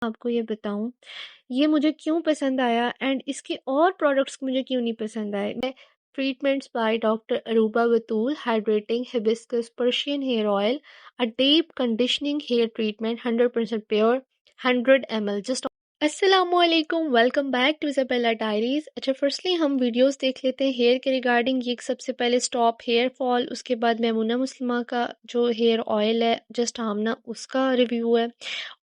आपको ये बताऊँ, ये मुझे क्यों पसंद आया एंड इसके और प्रोडक्ट्स मुझे क्यों नहीं पसंद आए। मैं treatments by doctor Aruba Batool hydrating hibiscus Persian hair oil, a deep conditioning hair treatment 100% pure, 100 ml just. अस्सलामुअलैकुम, welcome back to Isabella diaries. अच्छा, फर्स्टली हम वीडियोस देख लेते हैं हेयर के रिगार्डिंग। ये सबसे पहले स्टॉप हेयर फॉल, उसके बाद मेमुना मुस्लिमा का जो हेयर ऑयल है जस्ट आमना, उसका रिव्यू है।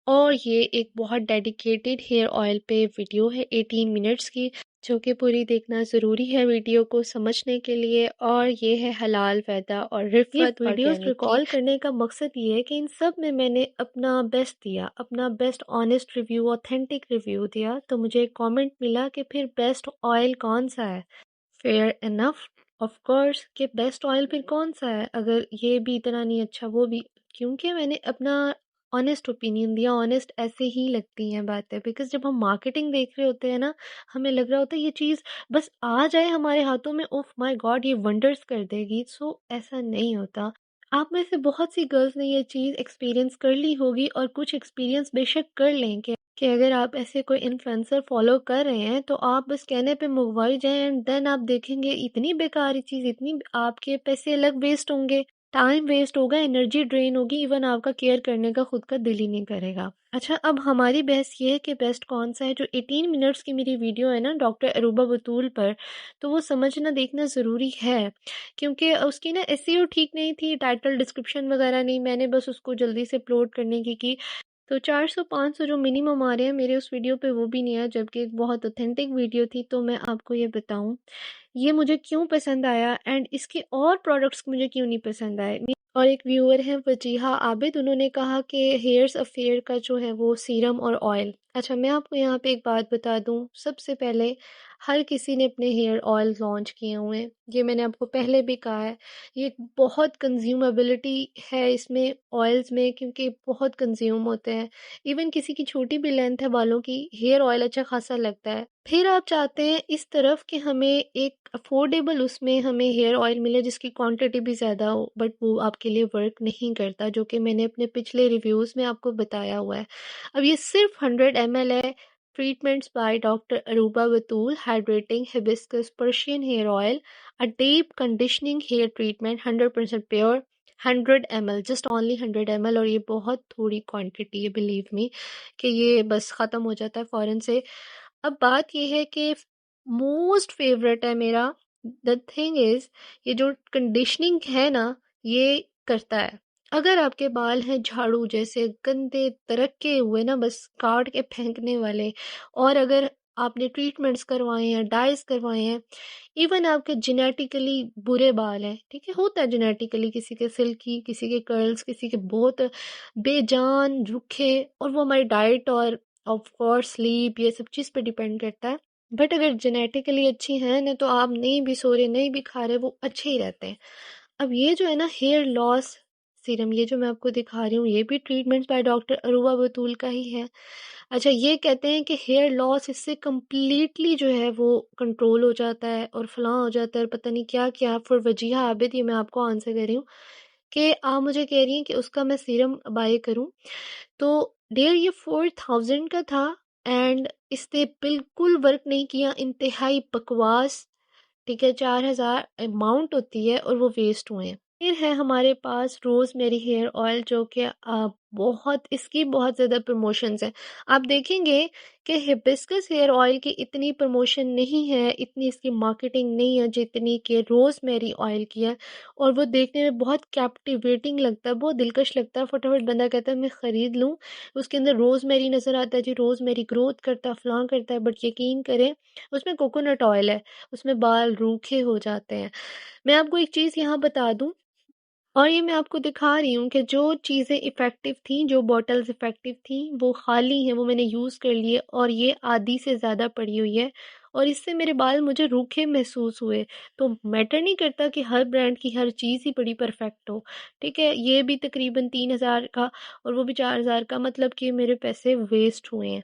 और ये एक बहुत डेडिकेटेड हेयर ऑयल पे वीडियो है 18 मिनट्स की, जो कि पूरी देखना ज़रूरी है वीडियो को समझने के लिए। और ये है हलाल पैदा और रिफ़त वीडियोस रिकॉल करने का मकसद ये है कि इन सब में मैंने अपना बेस्ट दिया, अपना best honest review, authentic review दिया। तो मुझे एक कमेंट मिला कि फिर बेस्ट ऑयल कौन सा है। फेयर इनफ, ऑफ कोर्स, कि बेस्ट ऑयल फिर कौन सा है अगर ये भी इतना नहीं अच्छा वो भी। क्योंकि मैंने अपना ऑनेस्ट ओपिनियन दिया। ऑनेस्ट ऐसे ही लगती हैं बातें, बिकॉज जब हम मार्केटिंग देख रहे होते हैं ना, हमें लग रहा होता है ये चीज़ बस आ जाए हमारे हाथों में, ओफ माय गॉड ये वंडर्स कर देगी। सो ऐसा नहीं होता। आप में से बहुत सी गर्ल्स ने ये चीज़ एक्सपीरियंस कर ली होगी, और कुछ एक्सपीरियंस बेशक कर लें कि अगर आप ऐसे कोई इन्फ्लुएंसर फॉलो कर रहे हैं तो आप बस कहने पे मुगवाई जाएं, एंड देन आप देखेंगे इतनी बेकार चीज़, इतनी आपके पैसे अलग वेस्ट होंगे, टाइम वेस्ट होगा, एनर्जी ड्रेन होगी, इवन आपका केयर करने का खुद का दिल ही नहीं करेगा। अच्छा, अब हमारी बहस ये है कि बेस्ट कौन सा है। जो 18 मिनट्स की मेरी वीडियो है ना डॉक्टर अरूबा बतूल पर, तो वो समझना देखना ज़रूरी है, क्योंकि उसकी ना एसईओ ठीक नहीं थी, टाइटल डिस्क्रिप्शन वगैरह नहीं, मैंने बस उसको जल्दी से अपलोड करने की। तो 400-500 जो मिनिमम आ रहे हैं मेरे उस वीडियो पे, वो भी नहीं आया, जबकि एक बहुत ऑथेंटिक वीडियो थी। तो मैं आपको ये बताऊं, ये मुझे क्यों पसंद आया एंड इसके और प्रोडक्ट्स मुझे क्यों नहीं पसंद आए। और एक व्यूअर है वजीहा आबिद, उन्होंने कहा कि हेयर्स अफेयर का जो है वो सीरम और ऑयल। अच्छा, मैं आपको यहाँ पे एक बात बता दूं, सबसे पहले हर किसी ने अपने हेयर ऑयल लॉन्च किए हुए हैं, ये मैंने आपको पहले भी कहा है। ये बहुत कंज्यूमेबिलिटी है इसमें, ऑयल्स में, क्योंकि बहुत कंज्यूम होते हैं। इवन किसी की छोटी भी लेंथ है बालों की, हेयर ऑयल अच्छा खासा लगता है। फिर आप चाहते हैं इस तरफ कि हमें एक अफोर्डेबल उसमें हमें हेयर ऑयल मिले जिसकी क्वांटिटी भी ज़्यादा हो, बट वो आपके लिए वर्क नहीं करता, जो कि मैंने अपने पिछले रिव्यूज़ में आपको बताया हुआ है। अब ये सिर्फ 100 ml है। Treatments by doctor Aruba Batool hydrating hibiscus Persian hair oil, a deep conditioning hair treatment 100% pure, 100 ml just only 100 ml। और ये बहुत थोड़ी क्वांटिटी है, बिलीव मी, कि ये बस ख़त्म हो जाता है फ़ौरन से। अब बात ये है कि मोस्ट फेवरेट है मेरा, द थिंग इज़, ये जो कंडीशनिंग है ना, ये करता है। अगर आपके बाल हैं झाड़ू जैसे गंदे तरक्के हुए ना, बस काट के फेंकने वाले, और अगर आपने ट्रीटमेंट्स करवाए हैं, डाइज करवाए हैं, इवन आपके जेनेटिकली बुरे बाल हैं, ठीक है, होता है जेनेटिकली, किसी के सिल्की, किसी के कर्ल्स, किसी के बहुत बेजान रुखे, और वो हमारी डाइट और ऑफ कोर्स स्लीप, ये सब चीज़ पे डिपेंड करता है। बट अगर जेनेटिकली अच्छी हैं ना, तो आप नहीं भी सो रहे, नहीं भी खा रहे, वो अच्छे ही रहते हैं। अब ये जो है ना हेयर लॉस सीरम, ये जो मैं आपको दिखा रही हूँ, ये भी ट्रीटमेंट्स बाय डॉक्टर अरूबा बतूल का ही है। अच्छा, ये कहते हैं कि हेयर लॉस इससे कम्प्लीटली जो है वो कंट्रोल हो जाता है और फलां हो जाता है, पता नहीं क्या क्या। फॉर वजीहा आबिद, ये मैं आपको आंसर कर रही हूँ कि आप मुझे कह रही हैं कि उसका मैं सीरम बाय करूँ। तो डेढ़ ये 4000 का था, एंड इसने बिल्कुल वर्क नहीं किया, इंतहाई बकवास। ठीक है, 4000 अमाउंट होती है और वो वेस्ट हुए हैं। फिर है हमारे पास रोज़ मेरी हेयर ऑयल, जो कि बहुत, इसकी बहुत ज़्यादा प्रमोशंस हैं। आप देखेंगे कि हिबिस्कस हेयर ऑयल की इतनी प्रमोशन नहीं है, इतनी इसकी मार्केटिंग नहीं है जितनी कि रोज़ मेरी ऑयल की है। और वो देखने में बहुत कैप्टिवेटिंग लगता है, बहुत दिलकश लगता है, फटाफट बंदा कहता है मैं ख़रीद लूँ। उसके अंदर रोज़ मेरी नज़र आता है जी, रोज़ मेरी ग्रोथ करता है, फलां करता है, बट यकीन करें उसमें कोकोनट ऑयल है, उसमें बाल रूखे हो जाते हैं। मैं आपको एक चीज़ यहाँ बता दूँ, और ये मैं आपको दिखा रही हूँ कि जो चीज़ें इफ़ेक्टिव थी, जो बॉटल्स इफ़ेक्टिव थी, वो खाली हैं, वो मैंने यूज़ कर लिए, और ये आधी से ज़्यादा पड़ी हुई है, और इससे मेरे बाल मुझे रूखे महसूस हुए। तो मैटर नहीं करता कि हर ब्रांड की हर चीज़ ही बड़ी परफेक्ट हो, ठीक है। ये भी तकरीबन 3000 का और वो भी 4000 का, मतलब कि मेरे पैसे वेस्ट हुए हैं।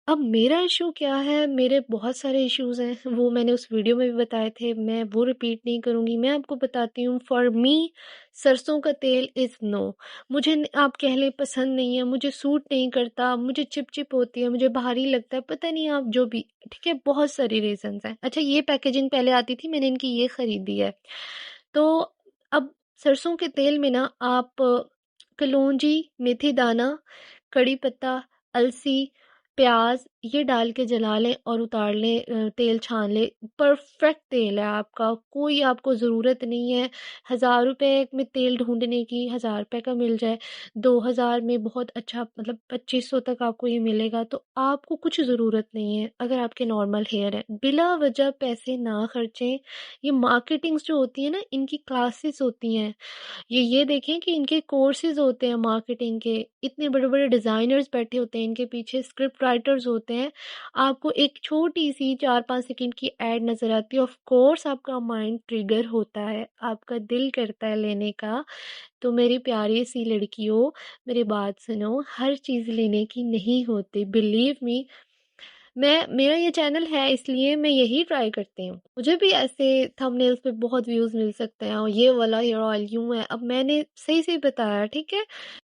अब मेरा इश्यू क्या है, मेरे बहुत सारे इश्यूज़ हैं, वो मैंने उस वीडियो में भी बताए थे, मैं वो रिपीट नहीं करूँगी। मैं आपको बताती हूँ, फॉर मी सरसों का तेल इज़ नो। मुझे आप कह लें पसंद नहीं है, मुझे सूट नहीं करता, मुझे चिप-चिप होती है, मुझे भारी लगता है, पता नहीं आप जो भी, ठीक है, बहुत सारी रीज़न्स हैं। अच्छा, ये पैकेजिंग पहले आती थी, मैंने इनकी ये खरीदी है। तो अब सरसों के तेल में ना आप कलौंजी, मेथी दाना, कड़ी पत्ता, अलसी, प्याज ये डाल के जला लें और उतार लें, तेल छान लें। परफेक्ट तेल है आपका, कोई आपको ज़रूरत नहीं है 1000 रुपए में तेल ढूंढने की, 1000 रुपए का मिल जाए, 2000 में बहुत अच्छा, मतलब 2500 तक आपको ये मिलेगा, तो आपको कुछ ज़रूरत नहीं है। अगर आपके नॉर्मल हेयर है, बिला वजह पैसे ना खर्चें। ये मार्केटिंग्स जो होती है ना, इनकी क्लासेस होती हैं, ये देखें कि इनके कोर्सेज होते हैं मार्केटिंग के, इतने बड़े बड़े डिज़ाइनर्स बैठे होते हैं इनके पीछे, स्क्रिप्ट राइटर्स होते हैं। आपको एक छोटी सी 4-5 सेकंड की एड नज़र आती है, ऑफ कोर्स आपका माइंड ट्रिगर होता है, आपका दिल करता है लेने का। तो मेरी प्यारी सी लड़कियों, मेरी बात सुनो, हर चीज़ लेने की नहीं होती, बिलीव मी। मेरा ये चैनल है इसलिए मैं यही ट्राई करती हूँ। मुझे भी ऐसे थंबनेल्स पे बहुत व्यूज़ मिल सकते हैं और ये वाला हेयर ऑयल यूँ है, अब मैंने सही-सही बताया, ठीक है?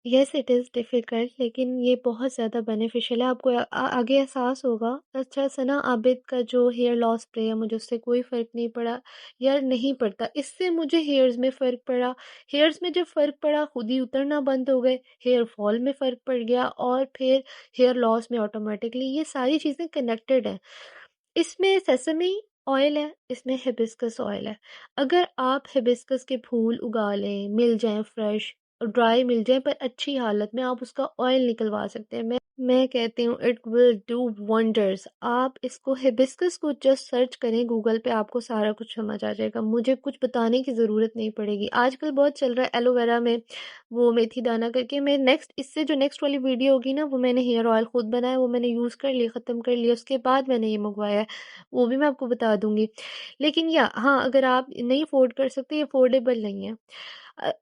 येस इट इज़ डिफ़िकल्ट, लेकिन ये बहुत ज़्यादा बेनिफिशियल है, आपको आगे एहसास होगा। अच्छा, सना आबिद का जो हेयर लॉस स्प्रे है, मुझे उससे कोई फ़र्क नहीं पड़ा, यार नहीं पड़ता। इससे मुझे हेयर्स में फ़र्क पड़ा, हेयर्स में जब फ़र्क पड़ा खुद ही उतरना बंद हो गए, हेयर फॉल में फ़र्क पड़ गया और फिर हेयर लॉस में ऑटोमेटिकली। ये सारी चीज़ें कनेक्टेड हैं। इसमें सेसमी ऑयल है, इसमें हिबिस्कस ऑयल है। अगर आप हिबिस्कस के फूल उगा लें, मिल जाएँ फ्रेश, ड्राई मिल जाएँ पर अच्छी हालत में, आप उसका ऑयल निकलवा सकते हैं। मैं कहती हूँ इट विल डू वंडर्स। आप इसको, हिबिस्कस को जस्ट सर्च करें गूगल पे, आपको सारा कुछ समझ आ जाएगा, मुझे कुछ बताने की ज़रूरत नहीं पड़ेगी। आजकल बहुत चल रहा है एलोवेरा में वो मेथी दाना करके। मैं नेक्स्ट, इससे जो नेक्स्ट वाली वीडियो होगी ना, वो मैंने हेयर ऑयल खुद बनाया, वो मैंने यूज़ कर लिया, ख़त्म कर लिया, उसके बाद मैंने ये मंगवाया है, वो भी मैं आपको बता दूंगी। लेकिन या हाँ, अगर आप नहीं अफोर्ड कर सकते, ये अफोर्डेबल नहीं है।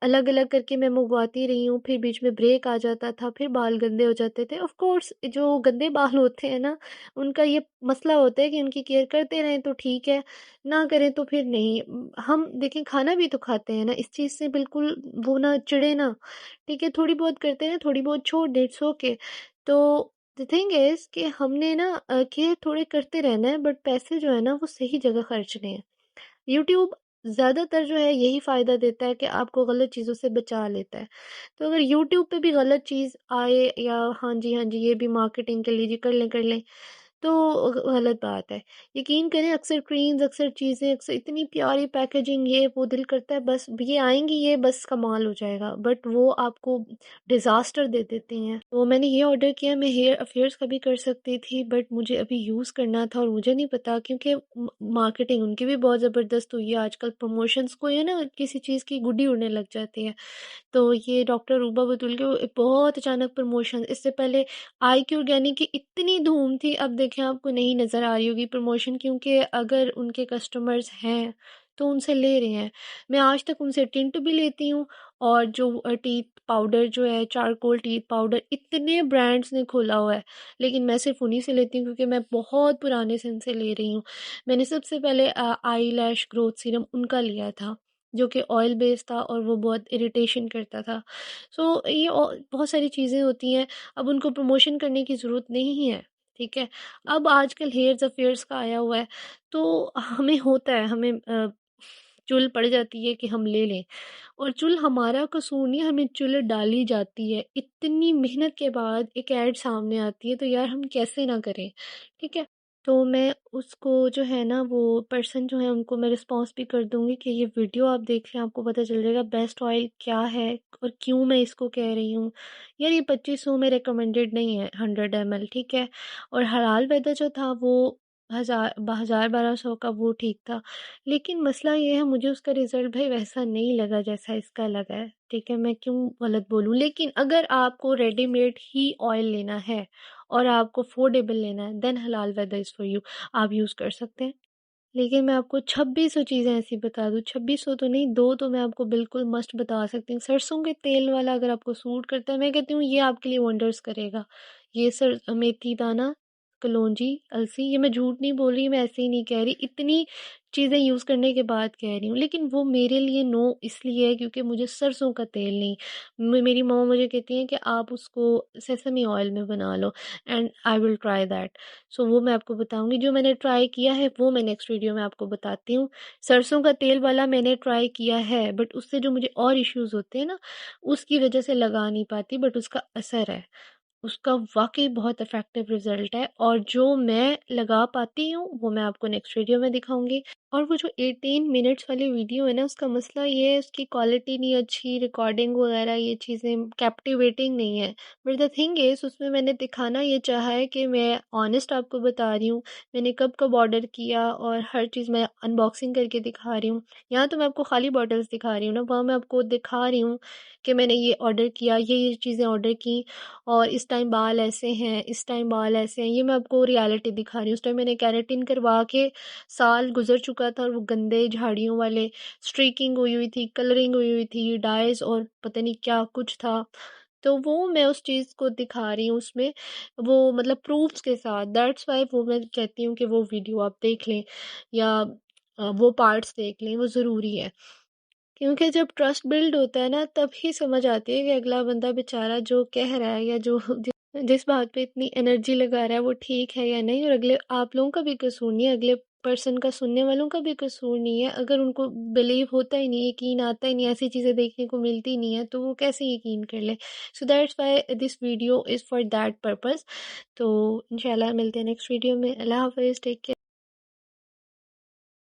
अलग अलग करके मैं मंगवाती रही हूँ, फिर बीच में ब्रेक आ जाता था, फिर बाल गंदे हो जाते थे। ऑफ कोर्स जो गंदे बाल होते हैं ना, उनका ये मसला होता है कि उनकी केयर करते रहें तो ठीक है, ना करें तो फिर नहीं। हम देखें, खाना भी तो खाते हैं ना, इस चीज़ से बिल्कुल वो ना चिढ़े ना, ठीक है, थोड़ी बहुत करते हैं, थोड़ी बहुत छोड़ दे, इट्स ओके। तो द थिंग इज़ कि हमने ना केयर थोड़े करते रहना है, बट पैसे जो है ना वो सही जगह खर्चने हैं। यूट्यूब ज़्यादातर जो है यही फ़ायदा देता है कि आपको गलत चीज़ों से बचा लेता है। तो अगर यूट्यूब पे भी गलत चीज़ आए, या हाँ जी, ये भी मार्केटिंग के लिए जी कर लें, तो गलत बात है। यकीन करें, अक्सर क्रीम्स, अक्सर चीज़ें, अक्सर इतनी प्यारी पैकेजिंग, ये वो दिल करता है बस ये आएँगी, ये बस कमाल हो जाएगा, बट वो आपको डिज़ास्टर दे देती हैं। तो मैंने ये ऑर्डर किया, मैं हेयर अफेयर्स का भी कर सकती थी, बट मुझे अभी यूज़ करना था और मुझे नहीं पता, क्योंकि मार्केटिंग उनकी भी बहुत ज़बरदस्त हुई है आजकल, प्रमोशंस को है ना, किसी चीज़ की गुड्डी उड़ने लग जाती है। तो ये डॉक्टर रूबा बतूल के बहुत अचानक प्रमोशन, इससे पहले आईक्यू ऑर्गेनिक की इतनी धूम थी, अब देखें आपको नहीं नज़र आ रही होगी प्रमोशन, क्योंकि अगर उनके कस्टमर्स हैं तो उनसे ले रहे हैं। मैं आज तक उनसे टिंट भी लेती हूँ, और जो टीथ पाउडर जो है, चारकोल टीथ पाउडर, इतने ब्रांड्स ने खोला हुआ है, लेकिन मैं सिर्फ उन्हीं से लेती हूँ क्योंकि मैं बहुत पुराने से इनसे ले रही हूँ। मैंने सबसे पहले आई लैश ग्रोथ सीरम उनका लिया था, जो कि ऑयल बेस्ड था और वो बहुत इरिटेशन करता था। सो ये बहुत सारी चीज़ें होती हैं, अब उनको प्रमोशन करने की ज़रूरत नहीं है, ठीक है। अब आजकल हेयर्स अफेयर्स का आया हुआ है, तो हमें होता है, हमें चुल पड़ जाती है कि हम ले लें, और चुल हमारा कसूर नहीं, हमें चुल डाली जाती है, इतनी मेहनत के बाद एक ऐड सामने आती है, तो यार हम कैसे ना करें, ठीक है। तो मैं उसको जो है ना, वो पर्सन जो है उनको मैं रिस्पॉन्स भी कर दूँगी कि ये वीडियो आप देख लें, आपको पता चल जाएगा बेस्ट ऑयल क्या है और क्यों मैं इसको कह रही हूँ। यार ये 2500 में रिकमेंडेड नहीं है, 100 ml, ठीक है। और हलाल वेदा जो था वो 1000-1200 का, वो ठीक था। लेकिन मसला ये है, मुझे उसका रिज़ल्ट भाई वैसा नहीं लगा जैसा इसका लगा है, ठीक है, मैं क्यों गलत बोलूँ। लेकिन अगर आपको रेडीमेड ही ऑयल लेना है और आपको अफोर्डेबल लेना है, देन हलाल वेदा इज़ फॉर यू, आप यूज़ कर सकते हैं। लेकिन मैं आपको 2600 चीज़ें ऐसी बता दूँ, 2600 तो नहीं, 2 तो मैं आपको बिल्कुल मस्ट बता सकती हूँ। सरसों के तेल वाला अगर आपको सूट करता है, मैं कहती हूँ ये आपके लिए वंडर्स करेगा। ये सर मेथी दाना, कलौंजी, अलसी, ये मैं झूठ नहीं बोल रही, मैं ऐसे ही नहीं कह रही, इतनी चीज़ें यूज़ करने के बाद कह रही हूँ। लेकिन वो मेरे लिए नो इसलिए है क्योंकि मुझे सरसों का तेल नहीं, मेरी मम्मा मुझे कहती हैं कि आप उसको सेसमी ऑयल में बना लो, and I will try that. So वो मैं आपको बताऊँगी, जो मैंने ट्राई किया है वो मैं नेक्स्ट वीडियो में आपको बताती हूँ। सरसों का तेल वाला मैंने ट्राई किया है, बट उससे जो मुझे और इश्यूज़ होते हैं ना, उसकी वजह से लगा नहीं पाती, बट उसका असर है। उसका वाक़ई बहुत इफ़ेक्टिव रिज़ल्ट है, और जो मैं लगा पाती हूँ, वो मैं आपको नेक्स्ट वीडियो में दिखाऊँगी। और वो जो 18 मिनट्स वाली वीडियो है ना, उसका मसला ये है, उसकी क्वालिटी नहीं अच्छी, रिकॉर्डिंग वगैरह ये चीज़ें कैप्टिवेटिंग नहीं है। बट द थिंग इज़, उसमें मैंने दिखाना ये चाहा है कि मैं ऑनेस्ट आपको बता रही हूँ, मैंने कब-कब ऑर्डर किया और हर चीज़ मैं अनबॉक्सिंग करके दिखा रही हूँ। यहाँ तो मैं आपको खाली बॉटल्स दिखा रही हूँ ना, वहाँ मैं आपको दिखा रही हूँ कि मैंने ये ऑर्डर किया, ये चीज़ें ऑर्डर की, और इस टाइम बाल ऐसे हैं, इस टाइम बाल ऐसे हैं, ये मैं आपको रियलिटी दिखा रही हूँ। उस टाइम मैंने केराटिन करवा के साल गुज़र चुका था, और वो गंदे झाड़ियों वाले स्ट्रीकिंग हुई हुई थी, कलरिंग हुई हुई थी, डाइज़ और पता नहीं क्या कुछ था। तो वो मैं उस चीज़ को दिखा रही हूँ उसमें, वो मतलब प्रूफ्स के साथ। दैट्स व्हाई वो मैं कहती हूँ कि वो वीडियो आप देख लें, या वो पार्ट्स देख लें, वो ज़रूरी है। क्योंकि जब ट्रस्ट बिल्ड होता है ना, तभी समझ आती है कि अगला बंदा बेचारा जो कह रहा है, या जो जिस बात पे इतनी एनर्जी लगा रहा है, वो ठीक है या नहीं। और अगले आप लोगों का भी कसूर नहीं है, अगले पर्सन का, सुनने वालों का भी कसूर नहीं है। अगर उनको बिलीव होता ही नहीं, यकीन आता ही नहीं, ऐसी चीज़ें देखने को मिलती नहीं है, तो वो कैसे यकीन कर ले। So that's why this video is for that purpose. तो इंशाल्लाह मिलते हैं नेक्स्ट वीडियो में। अल्लाह हाफ़िज़, टेक केयर।